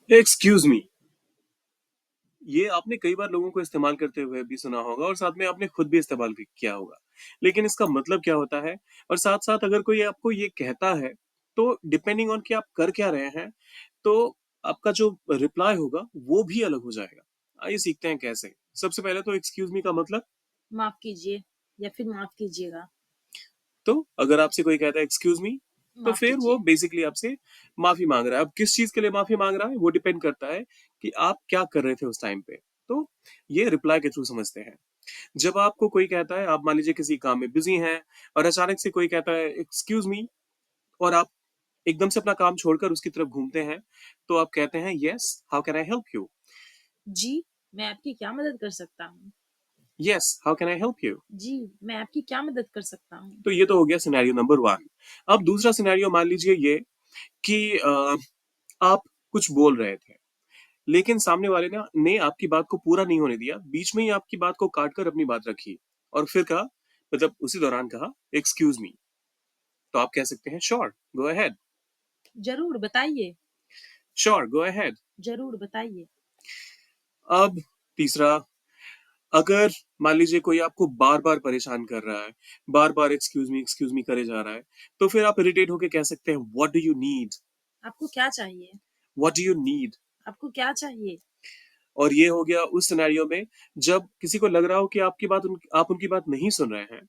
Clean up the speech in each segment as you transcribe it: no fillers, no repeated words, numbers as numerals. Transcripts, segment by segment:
Excuse me, ये आपने कई बार लोगों को इस्तेमाल करते हुए भी सुना होगा और साथ में आपने खुद भी इस्तेमाल भी किया होगा। लेकिन इसका मतलब क्या होता है? और साथ-साथ अगर कोई आपको ये कहता है, तो डिपेंडिंग ऑन कि आप कर क्या रहे हैं, तो आपका जो रिप्लाई होगा, वो भी अलग हो जाएगा। आइए सीखते हैं कैसे। सबसे पहले तो एक्सक्यूज मी का मतलब, माफ़ कीजिए या फिर माफ़ कीजिएगा। तो अगर आपसे कोई कहता है एक्सक्यूज मी, तो माफ़ फिर वो कीजिए। बेसिकली आपसे माफी मांग रहा है। अब किस चीज के लिए माफी मांग रहा है वो डिपेंड करता है कि आप क्या कर रहे थे उस टाइम पे। तो ये रिप्लाई के थ्रू समझते हैं। जब आपको कोई कहता है, आप मान लीजिए किसी काम में बिजी हैं और अचानक से कोई कहता है एक्सक्यूज मी, और आप एकदम से अपना काम छोड़कर उसकी तरफ घूमते हैं, तो आप कहते हैं yes, how can I help you. जी, मैं आपकी क्या मदद कर सकता हूँ? Yes, how can I help you. जी, मैं आपकी क्या मदद कर सकता हूँ? तो ये तो हो गया सिनेरियो नंबर वन। अब दूसरा सिनेरियो मान लीजिए ये कि आप कुछ बोल रहे थे, लेकिन सामने वाले ना ने आपकी बात को पूरा नहीं होने दिया, बीच में ही आपकी बात को काट कर अपनी बात रखी और फिर कहा, मतलब उसी दौरान कहा एक्सक्यूज मी। तो आप कह सकते हैं श्योर, गो अहेड। ज़रूर बताइए, श्योर, गो अहेड। ज़रूर बताइए। अब तीसरा, अगर मान लीजिए कोई आपको बार-बार परेशान कर रहा है, बार-बार एक्सक्यूज़ मी करे जा रहा है, तो फिर आप इरिटेट होके कह सकते हैं व्हाट डू यू नीड? आपको क्या चाहिए? What do you need? आपको क्या चाहिए? और ये हो गया उस सिनेरियो में जब किसी को लग रहा हो कि आप उनकी बात नहीं सुन रहे हैं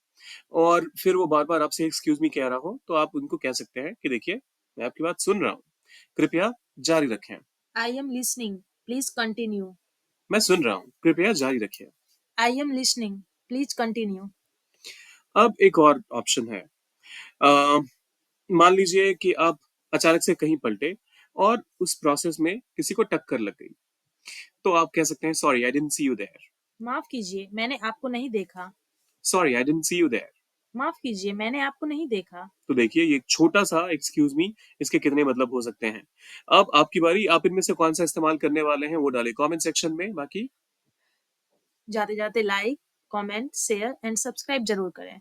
और फिर वो बार-बार आपसे एक्सक्यूज़ मी कह रहा हो, तो आप उनको कह सकते हैं कि देखिए, मैं आपकी बात सुन रहा हूँ, कृपया जारी रखें। I am listening, please continue. मैं सुन रहा हूँ, कृपया जारी रखिए। I am listening, please continue. अब एक और ऑप्शन है। अ, मान लीजिए कि आप अचानक से कहीं पलटे और उस प्रोसेस में किसी को टक्कर लग गई, तो आप कह सकते हैं sorry I didn't see you there. माफ़ कीजिए, मैंने आपको नहीं देखा। Sorry I didn't see you there. माफ़ कीजिए, मैंने आपको नहीं देखा। तो देखिए ये एक छोटा-सा एक्सक्यूज़ मी, इसके कितने मतलब हो सकते हैं। अब आपकी बारी, आप इनमें से कौन-सा इस्तेमाल करने वाले हैं वो डालें कमेंट सेक्शन में। बाकी जाते-जाते like, comment, share and subscribe ज़रूर करें।